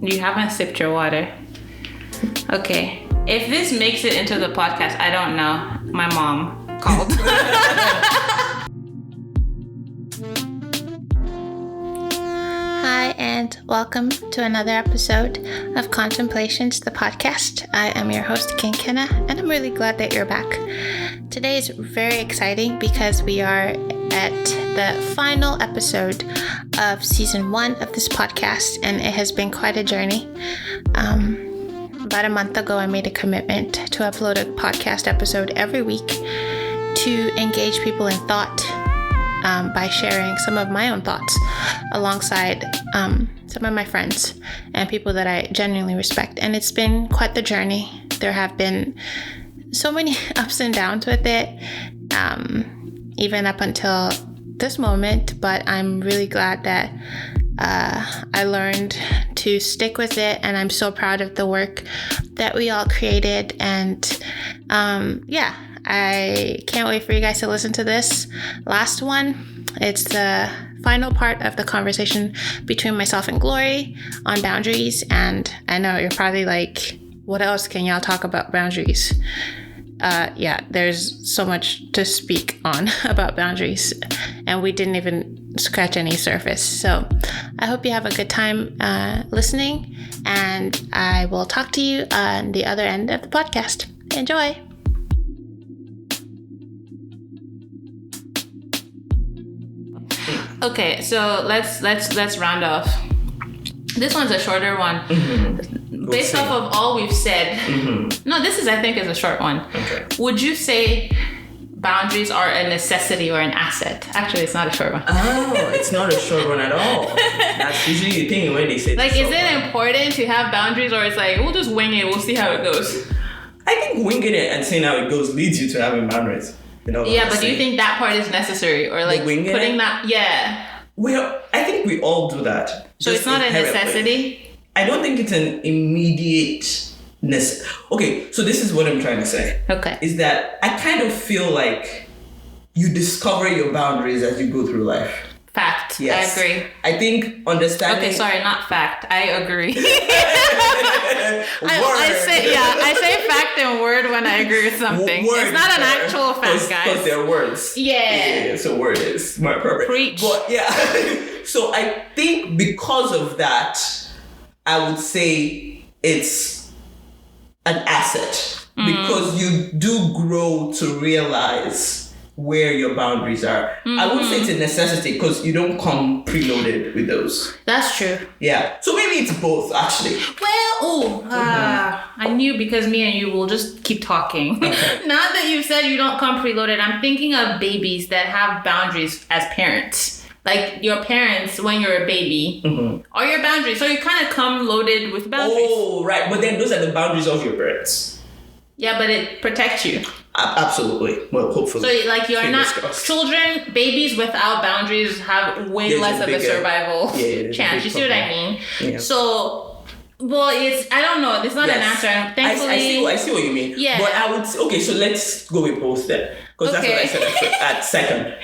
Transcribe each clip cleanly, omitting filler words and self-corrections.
You haven't sipped your water. Okay. If this makes it into the podcast, I don't know. My mom called. Hi, and welcome to another episode of Contemplations, the podcast. I am your host, Kinah, and I'm really glad that you're back. Today is very exciting because we are at the final episode of season 1 of this podcast, and it has been quite a journey. About a month ago, I made a commitment to upload a podcast episode every week to engage people in thought by sharing some of my own thoughts alongside some of my friends and people that I genuinely respect. And it's been quite the journey. There have been so many ups and downs with it, even up until this moment, but I'm really glad that I learned to stick with it, and I'm so proud of the work that we all created. And I can't wait for you guys to listen to this last one. It's the final part of the conversation between myself and Glory on boundaries, and I know you're probably like, what else can y'all talk about boundaries? There's so much to speak on about boundaries, and we didn't even scratch any surface. So I hope you have a good time listening, and I will talk to you on the other end of the podcast. Enjoy. Okay, so let's round off. This one's a shorter one. Mm-hmm. Based off of all we've said. Mm-hmm. No, this I think is a short one. Okay. Would you say boundaries are a necessity or an asset? Actually, it's not a short one. Oh, it's not a short one at all. That's usually the thing when they say like, is it important to have boundaries, or it's like, we'll just wing it, we'll see how it goes? I think winging it and seeing how it goes leads you to having boundaries. Yeah, but do you think that part is necessary, or like putting that? Yeah. Well, I think we all do that. So it's not a necessity? I don't think it's an immediate necessity. Okay, so this is what I'm trying to say. Okay. Is that I kind of feel like you discover your boundaries as you go through life. Fact. Yes. I agree. I think understanding... Okay, sorry, not fact. I agree. I say fact and word when I agree with something. It's not an actual fact, guys. Because they're words. Yeah. So word is more appropriate. Preach. But yeah. So I think because of that, I would say it's an asset. Because you do grow to realize where your boundaries are. I wouldn't say it's a necessity because you don't come preloaded with those. That's true. Yeah. So maybe it's both, actually. Well, I knew, because me and you will just keep talking. Okay. Now that you've said you don't come preloaded, I'm thinking of babies that have boundaries as parents. Like your parents when you're a baby are your boundaries. So you kind of come loaded with boundaries. Oh, right. But then those are the boundaries of your parents. Yeah, but it protects you. Absolutely. Well, hopefully. So, like, you're not... Children, babies without boundaries have way less of a survival chance. You see what I mean? Yeah. So, well, I don't know. It's not an answer. Thankfully... I see what you mean. Yeah. But I would... Okay, so let's go with both then. Because that's what I said at second.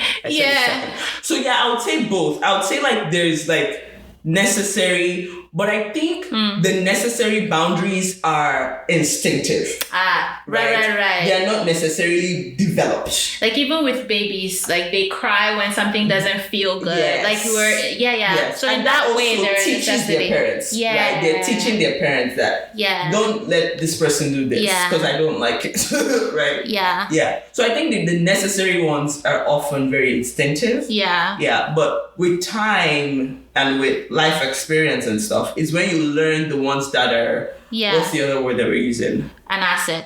So, yeah, I would say both. I would say, like, there's, like, necessary... But I think the necessary boundaries are instinctive. Right. They're not necessarily developed. Like even with babies, like they cry when something doesn't feel good. Yes. Like Yes. So and in that way, they're a necessity. Their parents. Yeah. Right? They're teaching their parents that don't let this person do this because I don't like it. Right? Yeah. Yeah. So I think the necessary ones are often very instinctive. Yeah. Yeah. But with time and with life experience and stuff is when you learn the ones that are, what's the other word that we're using? An asset.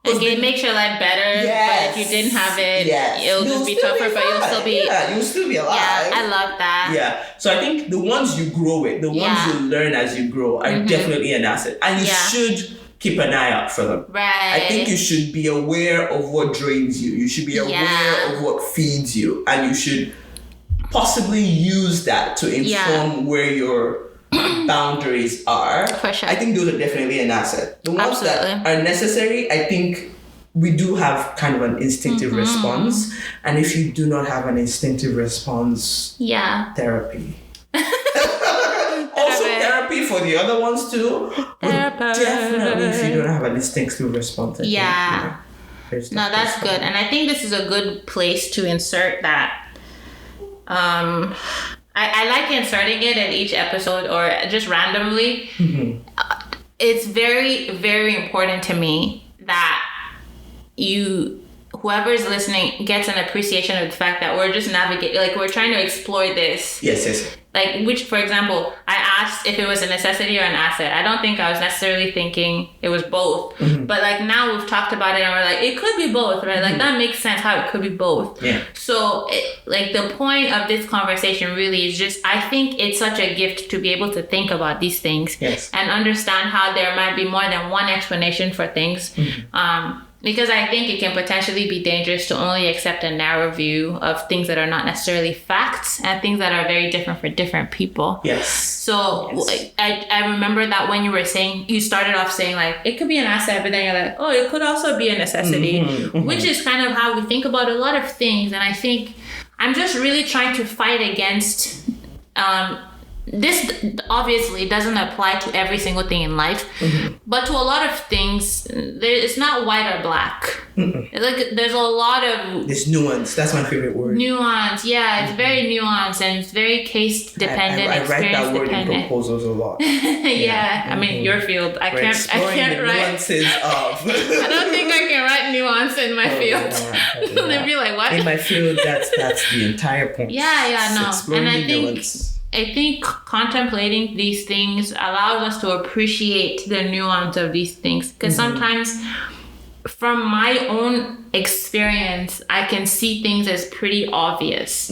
It makes your life better, but if you didn't have it, it'll just be tougher, but you'll still be... Yeah, you'll still be alive. Yeah, I love that. Yeah, so I think the ones you grow with, the ones you learn as you grow are definitely an asset. And you should keep an eye out for them. Right. I think you should be aware of what drains you. You should be aware of what feeds you. And you should possibly use that to inform where your boundaries are. For sure. I think those are definitely an asset. The ones that are necessary, I think we do have kind of an instinctive response. And if you do not have an instinctive response, therapy. Also, therapy therapy for the other ones too. But definitely, if you don't have an instinctive response. Yeah. No, that's good. And I think this is a good place to insert that. I like inserting it in each episode or just randomly. Mm-hmm. It's very, very important to me that whoever is listening gets an appreciation of the fact that we're just navigating, like we're trying to explore this. Yes. Like, which, for example, I asked if it was a necessity or an asset. I don't think I was necessarily thinking it was both. Mm-hmm. But, like, now we've talked about it and we're like, it could be both, right? Like, that makes sense how it could be both. Yeah. So, the point of this conversation really is just, I think it's such a gift to be able to think about these things. Yes. And understand how there might be more than one explanation for things. Mm-hmm. Because I think it can potentially be dangerous to only accept a narrow view of things that are not necessarily facts and things that are very different for different people. Yes. So I remember that when you started off saying like, it could be an asset, but then you're like, oh, it could also be a necessity, which is kind of how we think about a lot of things. And I think I'm just really trying to fight against, this obviously doesn't apply to every single thing in life, but to a lot of things, it's not white or black. Like there's a lot of... There's nuance. That's my favorite word. Nuance, yeah. It's very nuanced and it's very case dependent, I write that word dependent. in proposals a lot. Yeah. I mean, your field. I can't write... nuances of... I don't think I can write nuance in my field. They'd be like, what? In my field, that's the entire point. Yeah, no. Exploring and nuance. I think contemplating these things allows us to appreciate the nuance of these things. Because sometimes, from my own experience, I can see things as pretty obvious.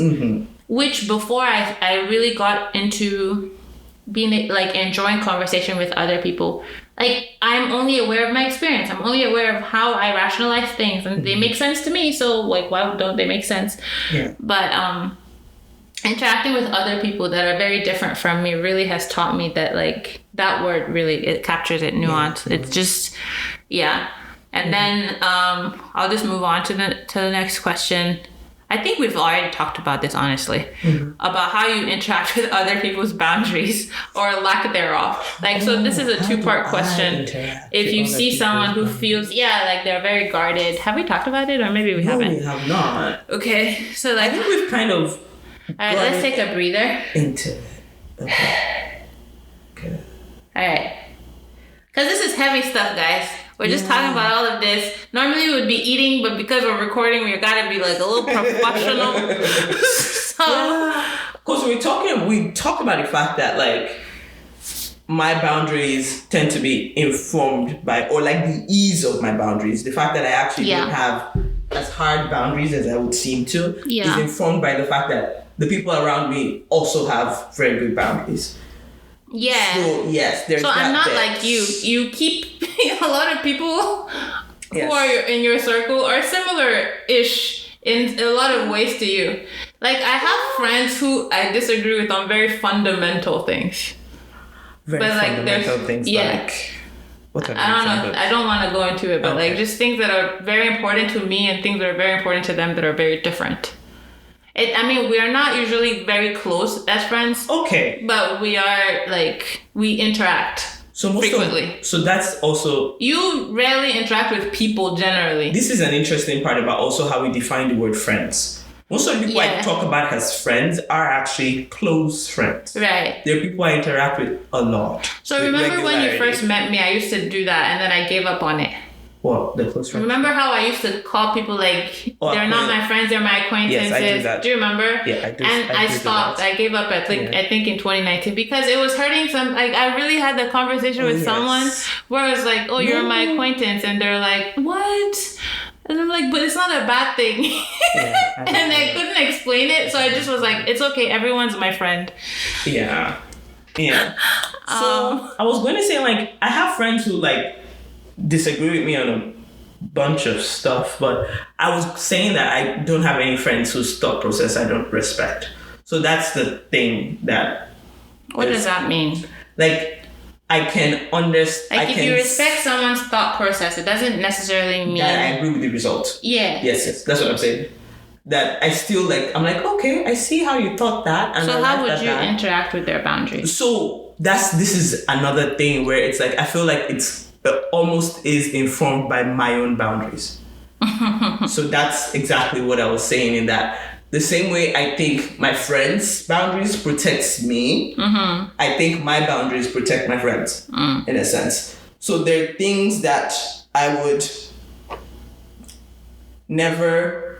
Which before I really got into being like enjoying conversation with other people, like I'm only aware of my experience. I'm only aware of how I rationalize things, and they make sense to me. So like, why don't they make sense? Yeah. But interacting with other people that are very different from me really has taught me that like that word really, it captures it, nuance. It's just, yeah. And then I'll just move on to the next question. I think we've already talked about this, honestly, about how you interact with other people's boundaries or lack thereof. Like, so this is a two-part question. If you see someone who feels, like they're very guarded. Have we talked about it? Or maybe we haven't. No, we have not. Okay. So like, I think we've kind of... All right, let's take a breather. Into it. Okay. All right. Because this is heavy stuff, guys. We're just talking about all of this. Normally we would be eating, but because we're recording, we gotta be like a little professional. Because we talk about the fact that like my boundaries tend to be informed by, or like the ease of my boundaries. The fact that I actually don't have as hard boundaries as I would seem to is informed by the fact that the people around me also have very good boundaries. Yeah. So, yes, there's that. So I'm not bit. like you. You keep a lot of people who are in your circle are similar-ish in a lot of ways to you. Like, I have friends who I disagree with on very fundamental things. Very fundamental things like... What's I don't know. I don't want to go into it, but like just things that are very important to me and things that are very important to them that are very different. We are not usually very close as friends. Okay. But we are we interact frequently. So that's also... You rarely interact with people generally. This is an interesting part about also how we define the word friends. Most of the people I talk about as friends are actually close friends. Right. They're people I interact with a lot. So remember when you first met me, I used to do that and then I gave up on it. What? The close friends? Remember how I used to call people they're not my friends, they're my acquaintances? Yes, I do that. Do you remember? Yeah, I do. And I stopped. I gave up I think in 2019 because it was hurting I really had the conversation with someone where I was like, oh, you're my acquaintance. And they're like, what? And I'm like, but it's not a bad thing. And I couldn't explain it. So I just was like, it's okay. Everyone's my friend. Yeah. Yeah. So I was going to say I have friends who disagree with me on a bunch of stuff, but I was saying that I don't have any friends whose thought process I don't respect. So that's the thing that... What does that mean? I can understand... if you respect someone's thought process, it doesn't necessarily mean... that I agree with the result. Yeah. Yes. That's what I'm saying. that I still like, I'm like, okay, I see how you thought that. And so how would you interact with their boundaries? So this is another thing where it's like, I feel like it's almost is informed by my own boundaries. So that's exactly what I was saying in that. The same way I think my friends' boundaries protects me, I think my boundaries protect my friends, in a sense. So there are things that I would never...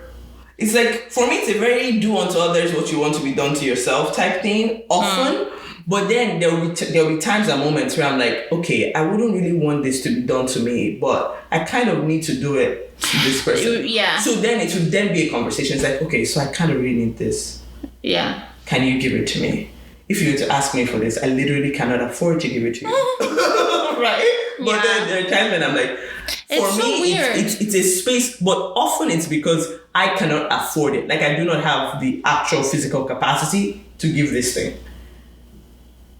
It's like, for me, it's a very do unto others what you want to be done to yourself type thing, often. But then there will be times and moments where I'm like, okay, I wouldn't really want this to be done to me, but I kind of need to do it to this person. Yeah. So then it would then be a conversation. It's like, okay, so I kind of really need this. Yeah. Can you give it to me? If you were to ask me for this, I literally cannot afford to give it to you. Right? But then there are times when I'm like, for me, it's a space, but often it's because I cannot afford it. Like, I do not have the actual physical capacity to give this thing.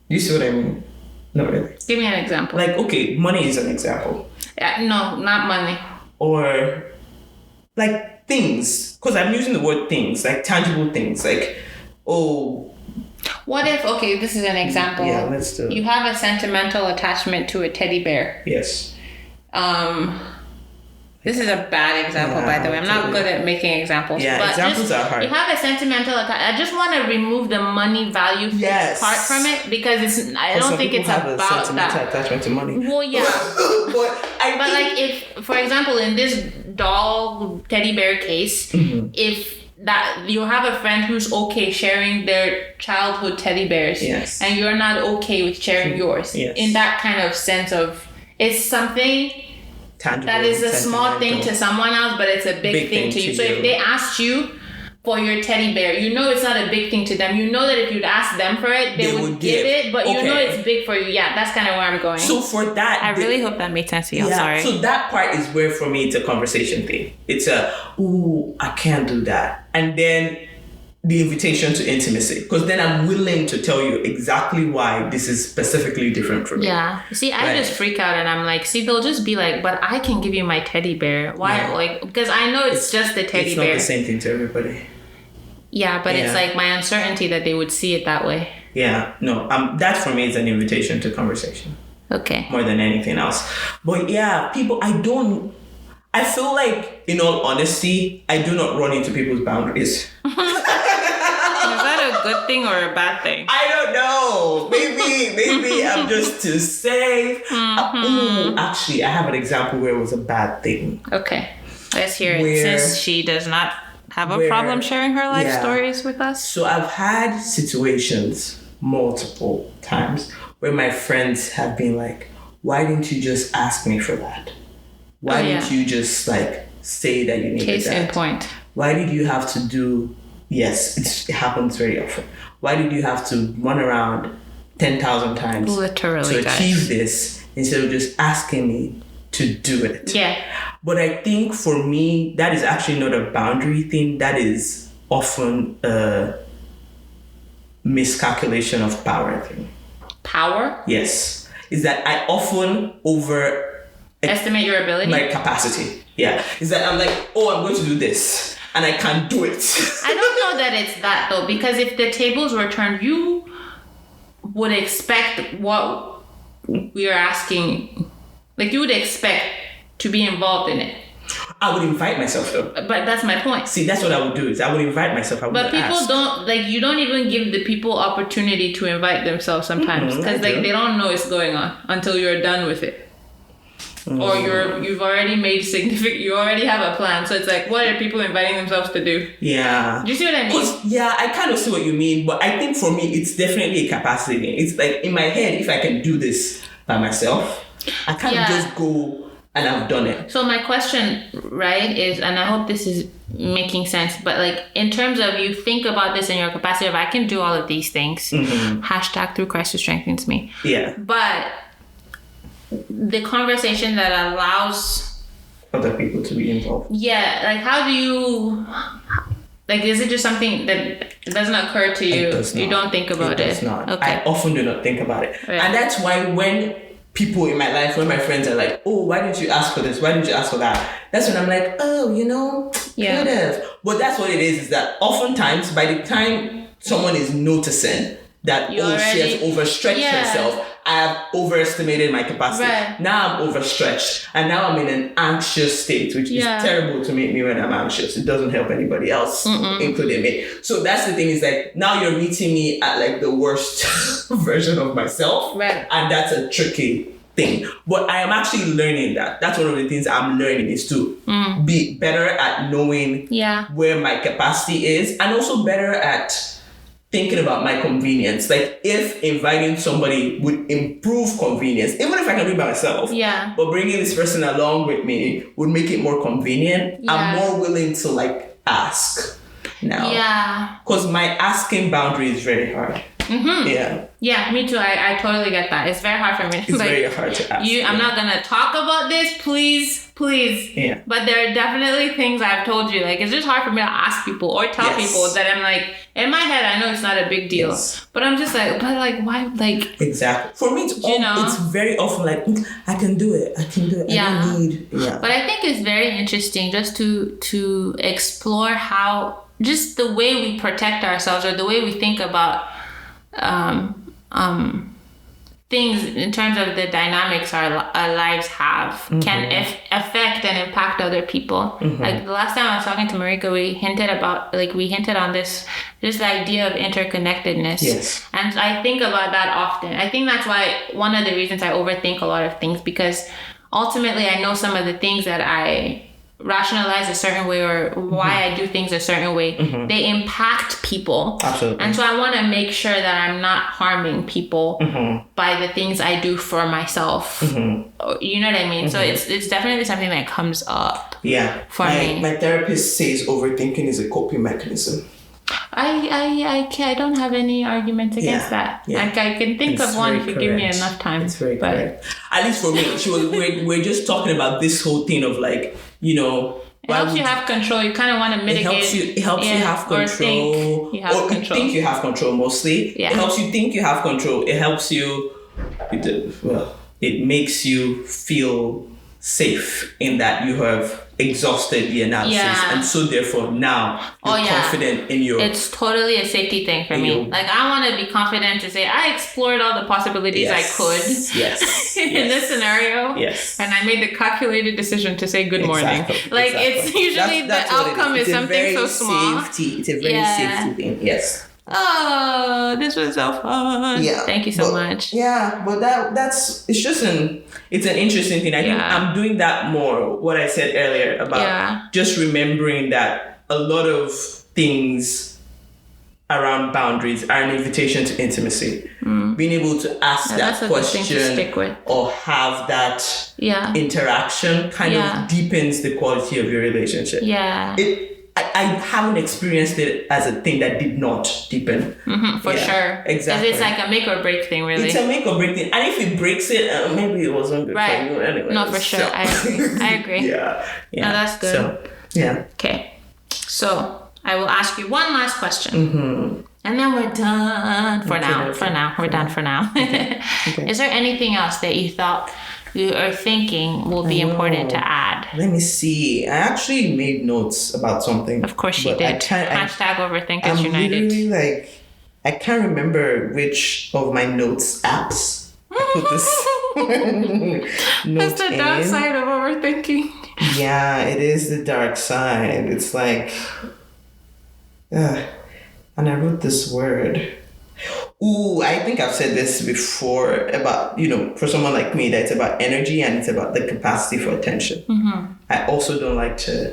Do you see what I mean? Not really. Give me an example. Like, okay, money is an example. No, not money. Or, like, things. Because I'm using the word things, like tangible things. Like, oh... What if, okay, this is an example. Yeah, let's do it. You have a sentimental attachment to a teddy bear. Yes. This is a bad example, by the way. I'm not good at making examples. Yeah, but examples are hard. You have a sentimental attachment. I just want to remove the money value part from it because I don't think it's about that. Some people have a sentimental attachment to money. Well, yeah. but like if, for example, in this doll teddy bear case, if that you have a friend who's okay sharing their childhood teddy bears, and you're not okay with sharing yours, in that kind of sense of it's something tangible, that is a small thing to someone else, but it's a big thing to you. So if they asked you for your teddy bear, you know it's not a big thing to them. You know that if you'd ask them for it, they would give it, but you know it's big for you. Yeah, that's kind of where I'm going. So for that... I really hope that made sense to you. I'm sorry. So that part is where, for me, it's a conversation thing. It's I can't do that. And then the invitation to intimacy. Because then I'm willing to tell you exactly why this is specifically different from me. Yeah. See, I just freak out and I'm like, see, they'll just be like, but I can give you my teddy bear. Why? Yeah. Like, because I know it's just the teddy bear. It's not the same thing to everybody. Yeah, but it's like my uncertainty that they would see it that way. Yeah. No, that for me is an invitation to conversation. Okay. More than anything else. But yeah, people, I feel like, in all honesty, I do not run into people's boundaries. Is that a good thing or a bad thing? I don't know. Maybe I'm just too safe. Actually, I have an example where it was a bad thing. Okay. Let's hear it. Since she does not have a problem sharing her life stories with us. So I've had situations multiple times where my friends have been like, why didn't you just ask me for that? Why didn't you just like say that you needed that? Case in point. Why did you have to do... Yes, it happens very often. Why did you have to run around 10,000 times literally, to achieve this instead of just asking me to do it? Yeah. But I think for me, that is actually not a boundary thing. That is often a miscalculation of power thing. Power? Yes. Is that I often estimate your ability? My capacity. Yeah. Is that I'm like, I'm going to do this. And I can't do it. I don't know that it's that though, because if the tables were turned, you would expect what we are asking. Like you would expect to be involved in it. I would invite myself though. But that's my point. See, that's what I would do. Is I would invite myself. But people don't you don't even give the people opportunity to invite themselves sometimes because they don't know what's going on until you're done with it. Or you've already made you already have a plan. So it's like, what are people inviting themselves to do? Yeah. Do you see what I mean? Yeah, I kind of see what you mean. But I think for me, it's definitely a capacity thing. It's like in my head, if I can do this by myself, I can't just go and I've done it. So my question, right, is, and I hope this is making sense, but like in terms of you think about this in your capacity of I can do all of these things. # through Christ who strengthens me. Yeah. But the conversation that allows other people to be involved. Yeah, like how do you, like is it just something that doesn't occur to you? You don't think about it? It does not. Okay. I often do not think about it. Right. And that's why when people in my life, when my friends are like, oh, why didn't you ask for this? Why didn't you ask for that? That's when I'm like, oh, could have. But that's what it is that oftentimes by the time someone is noticing that, she has overstretched herself, I have overestimated my capacity. Right. Now I'm overstretched. And now I'm in an anxious state, which is terrible to make me when I'm anxious. It doesn't help anybody else, including me. So that's the thing, is like, now you're meeting me at like the worst version of myself. Right. And that's a tricky thing. But I am actually learning that. That's one of the things I'm learning, is to be better at knowing where my capacity is, and also better at thinking about my convenience. Like, if inviting somebody would improve convenience, even if I can do it by myself, but bringing this person along with me would make it more convenient, I'm more willing to like ask now. Yeah. Because my asking boundary is very hard. Mm-hmm. Yeah, me too. I totally get that. It's very hard for me. It's very hard to ask. I'm not going to talk about this, please. Yeah. But there are definitely things I've told you. Like, it's just hard for me to ask people or tell people that I'm like, in my head, I know it's not a big deal. Yes. But I'm just like, why? Like, exactly. For me, it's very often like, I can do it. I don't need. Yeah. But I think it's very interesting just to explore how, just the way we protect ourselves, or the way we think about things in terms of the dynamics our lives have can affect and impact other people. Like, the last time I was talking to Marika, we hinted on this idea of interconnectedness. Yes. And I think about that often. I think that's why one of the reasons I overthink a lot of things, because ultimately I know some of the things that I rationalize a certain way, or why I do things a certain way, they impact people. Absolutely. And so I want to make sure that I'm not harming people by the things I do for myself. You know what I mean? So it's definitely something that comes up. Yeah. For me. My therapist says overthinking is a coping mechanism. I don't have any arguments against that. Yeah. Like, I can think of one if you give me enough time. It's very correct. At least for me, we're just talking about this whole thing of like, it helps you have control. You kind of want to mitigate. It helps you have control. Or think you have control mostly. Yeah. It helps you think you have control. It helps you, it makes you feel safe in that you have exhausted the analysis, and so therefore now you're confident in your... It's totally a safety thing for me. Like, I want to be confident to say I explored all the possibilities I could in this scenario, and I made the calculated decision to say good morning. Like, it's usually that's the outcome is something so small. It's a very safety thing. Yes. Oh, this was so fun. Yeah. Thank you so much. Yeah, but it's just it's an interesting thing. I think I'm doing that more, what I said earlier about just remembering that a lot of things around boundaries are an invitation to intimacy. Being able to ask that question or have that interaction kind of deepens the quality of your relationship. Yeah. I haven't experienced it as a thing that did not deepen. For sure. Exactly. It's like a make or break thing, really. It's a make or break thing. And if it breaks it, maybe it wasn't good for you anyway. No, for sure. So. I agree. Yeah. No, that's good. So, yeah. Okay. So, I will ask you one last question. And then we're done for now. We're done for now. Okay. Is there anything else that you thought you are thinking will be important to add? Let me see. I actually made notes about something. Of course you did. Hashtag Overthinkers United. Literally, I can't remember which of my notes apps I put this note That's the dark side of overthinking. Yeah, it is the dark side. It's like, and I wrote this word. Ooh, I think I've said this before about, for someone like me, that it's about energy and it's about the capacity for attention. I also don't like to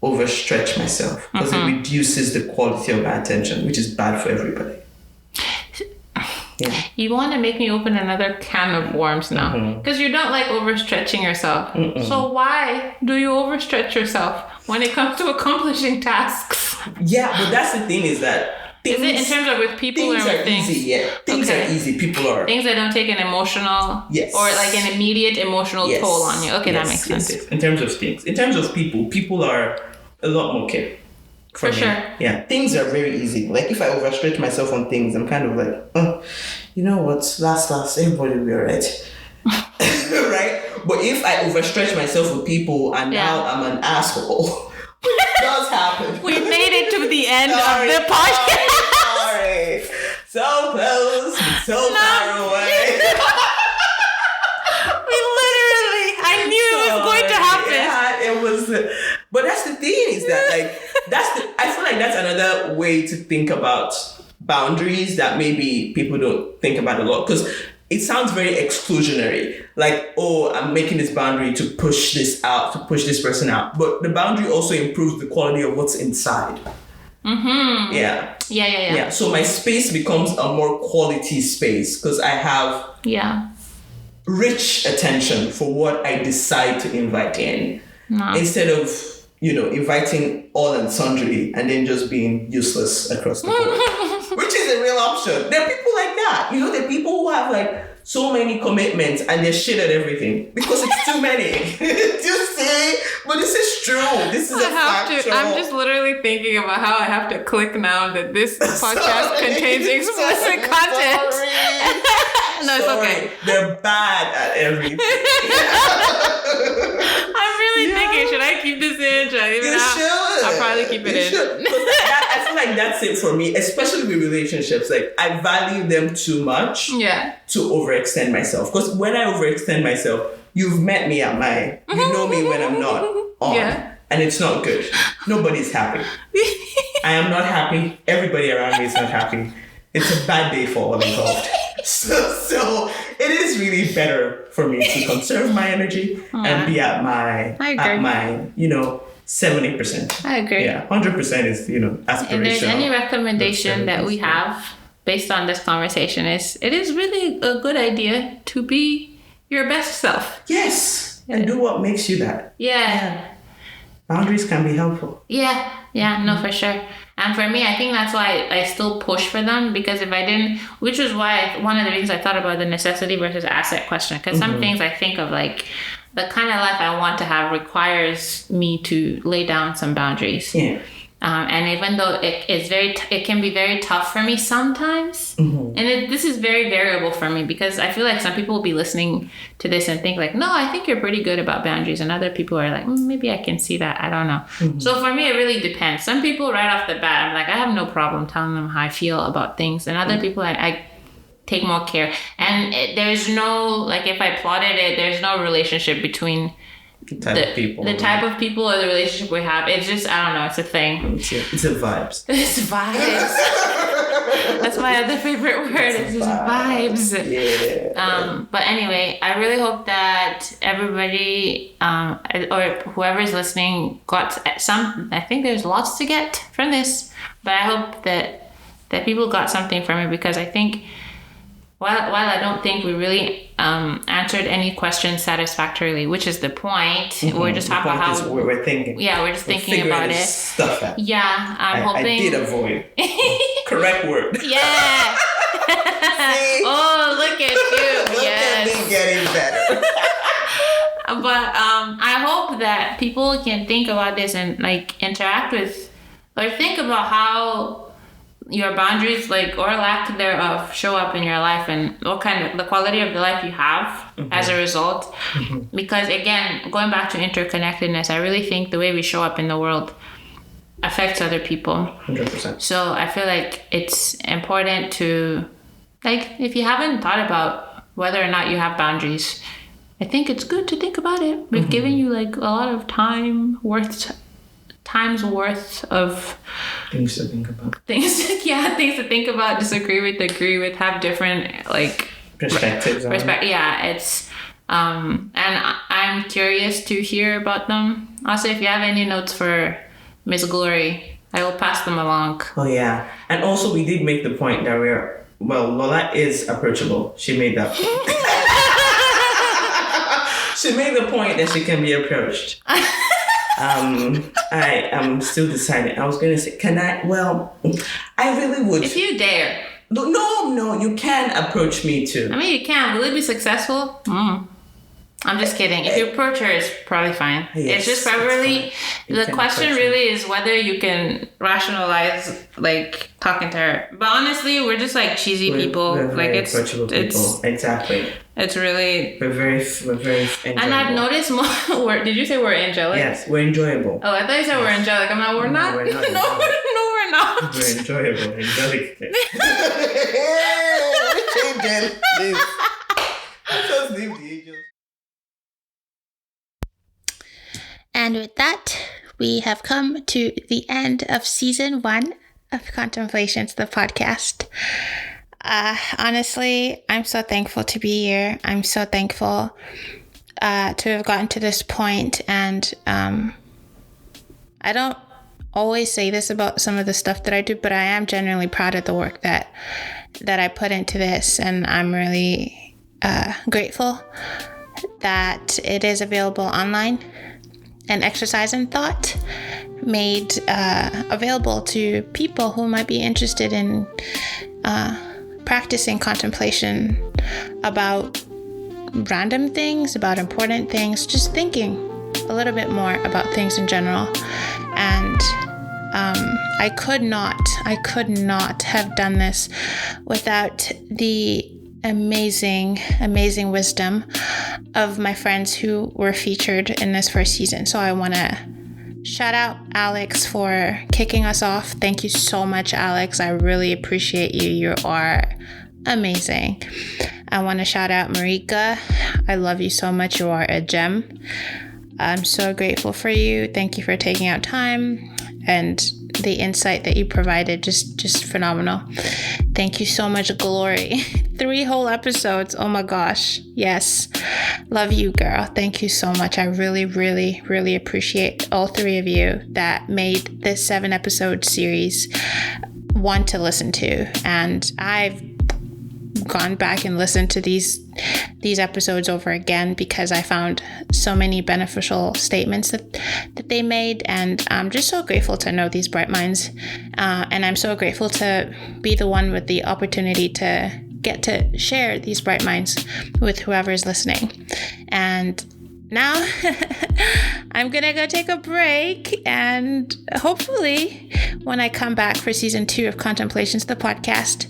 overstretch myself because it reduces the quality of my attention, which is bad for everybody. Yeah. You want to make me open another can of worms now because you don't like overstretching yourself. So why do you overstretch yourself when it comes to accomplishing tasks? Yeah, but that's the thing is that is it in terms of with people or with things? Easy, yeah. Things are easy. People are... Things that don't take an emotional... Yes. Or like an immediate emotional toll on you. Okay, that makes sense. Yes. In terms of things. In terms of people are a lot more care. For sure. Yeah. Things are very easy. Like if I overstretch myself on things, I'm kind of like, you know what? Last, everybody will be alright. right? But if I overstretch myself with people and now I'm an asshole, which does happen. We made it to the end of the podcast. Sorry. So close, so far away. I knew it was going to happen. Yeah, it was. But that's the thing is that I feel like that's another way to think about boundaries that maybe people don't think about a lot, because it sounds very exclusionary. Like, oh, I'm making this boundary to push this out, to push this person out. But the boundary also improves the quality of what's inside. Mm-hmm. Yeah. So my space becomes a more quality space because I have rich attention for what I decide to invite in. Instead of, inviting all and sundry and then just being useless across the board. Which is a real option. There are people like that. There are people who have like so many commitments and they're shit at everything because it's too many. Just say, but this is true. This is I'm just literally thinking about how I have to click now that this podcast contains explicit content. No, it's okay. They're bad at everything. I'm really thinking, should I keep this in? Should I leave it out? I'll probably keep it in. I feel like that's it for me, especially with relationships. Like, I value them too much to overextend myself. Because when I overextend myself, you've met me at my, you know me when I'm not on. Yeah. And it's not good. Nobody's happy. I am not happy. Everybody around me is not happy. It's a bad day for all involved. So it is really better for me to conserve my energy and be at my 70%. I agree. Yeah, 100% is aspirational. If there's any recommendation that we have based on this conversation, it is really a good idea to be your best self. Yes, and do what makes you that. Yeah. Boundaries can be helpful. Yeah, no, for sure. And for me, I think that's why I still push for them, because if I didn't, which is why one of the reasons I thought about the necessity versus asset question, because some things I think of, like the kind of life I want to have requires me to lay down some boundaries. Yeah. And even though it can be very tough for me sometimes, and this is very variable for me, because I feel like some people will be listening to this and think like, no, I think you're pretty good about boundaries, and other people are like, maybe I can see that, I don't know. So for me, it really depends. Some people right off the bat, I'm like, I have no problem telling them how I feel about things, and other people I take more care. And there's no, like, if I plotted it, there's no relationship between the type of people or the relationship we have. It's just, I don't know, it's a thing. It's a vibes. It's vibes. That's my other favorite word. It's just vibes. Yeah. But anyway, I really hope that everybody or whoever's listening got some. I think there's lots to get from this, but I hope that people got something from it, because I think while I don't think we really answered any questions satisfactorily, which is the point. We're just talking about how we're thinking. Yeah, we're just thinking about it. Stuff out. Yeah, I'm hoping. I did avoid. Correct word. Yeah. Oh, look at you. Look at me getting better. But I hope that people can think about this and like interact with, or think about how your boundaries, like, or lack thereof, show up in your life, and what kind of the quality of the life you have as a result. Because again, going back to interconnectedness, I really think the way we show up in the world affects other people. 100%. So I feel like it's important to, like, if you haven't thought about whether or not you have boundaries, I think it's good to think about it. We've given you like a lot of time's worth of things to think about. Things to think about, disagree with, agree with, have different like perspectives. Yeah, it's and I'm curious to hear about them. Also, if you have any notes for Miss Glory, I will pass them along. Oh yeah, and also we did make the point that Lola is approachable. She made that. She made the point that she can be approached. I am still deciding. I was going to say, can I? Well, I really would. If you dare. No, you can approach me too. I mean, you can. Will it be successful? I'm just kidding. If you approach her, it's probably fine. Yes, it's just probably the question really is whether you can rationalize like talking to her. But honestly, we're just like cheesy people. We're like very it's approachable people. Exactly. It's really. We're very enjoyable. And I've noticed more. Did you say we're angelic? Yes, we're enjoyable. Oh, I thought you said we're angelic. I'm not. We're not. No, we're not. No, we're not. We're enjoyable. Angelic. Just leave the angels. And with that, we have come to the end of season 1 of Contemplations, the podcast. Honestly, I'm so thankful to be here. I'm so thankful to have gotten to this point. And I don't always say this about some of the stuff that I do, but I am genuinely proud of the work that I put into this. And I'm really grateful that it is available online. And Exercise in Thought made available to people who might be interested in practicing contemplation about random things, about important things, just thinking a little bit more about things in general. And I could not have done this without the amazing wisdom of my friends who were featured in this first season. So I want to shout out Alex for kicking us off. Thank you so much, Alex. I really appreciate you. You are amazing. I want to shout out Marika. I love you so much. You are a gem. I'm so grateful for you. Thank you for taking out time, and the insight that you provided, just phenomenal. Thank you so much, Glory. 3 whole episodes. Oh my gosh. Yes. Love you, girl. Thank you so much. I really, really, really appreciate all 3 of you that made this 7-episode series one to listen to. And I've gone back and listened to these episodes over again because I found so many beneficial statements that they made, and I'm just so grateful to know these bright minds, and I'm so grateful to be the one with the opportunity to get to share these bright minds with whoever is listening. And now I'm gonna go take a break, and hopefully when I come back for season 2 of Contemplations, the podcast,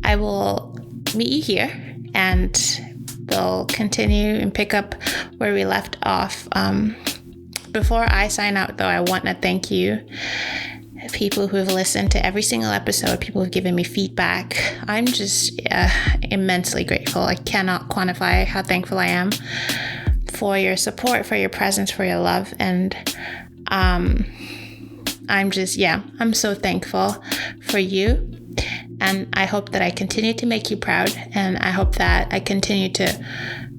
I will meet you here and we'll continue and pick up where we left off. Before I sign out, though, I want to thank you, people who have listened to every single episode, people who've given me feedback. I'm just immensely grateful. I cannot quantify how thankful I am for your support, for your presence, for your love. And I'm so thankful for you. And I hope that I continue to make you proud, and I hope that I continue to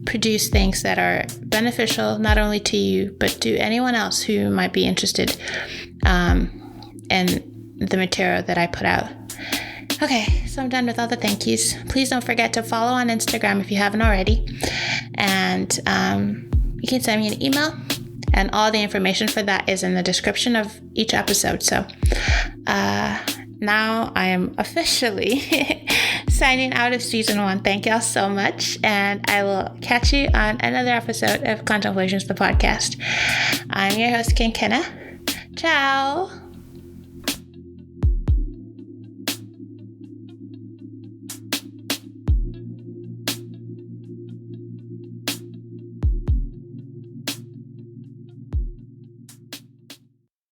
produce things that are beneficial not only to you, but to anyone else who might be interested in the material that I put out. Okay, so I'm done with all the thank yous. Please don't forget to follow on Instagram if you haven't already. And you can send me an email, and all the information for that is in the description of each episode. So, now I am officially signing out of season 1. Thank y'all so much, and I will catch you on another episode of Contemplations, the podcast. I'm your host, Kinah. Ciao.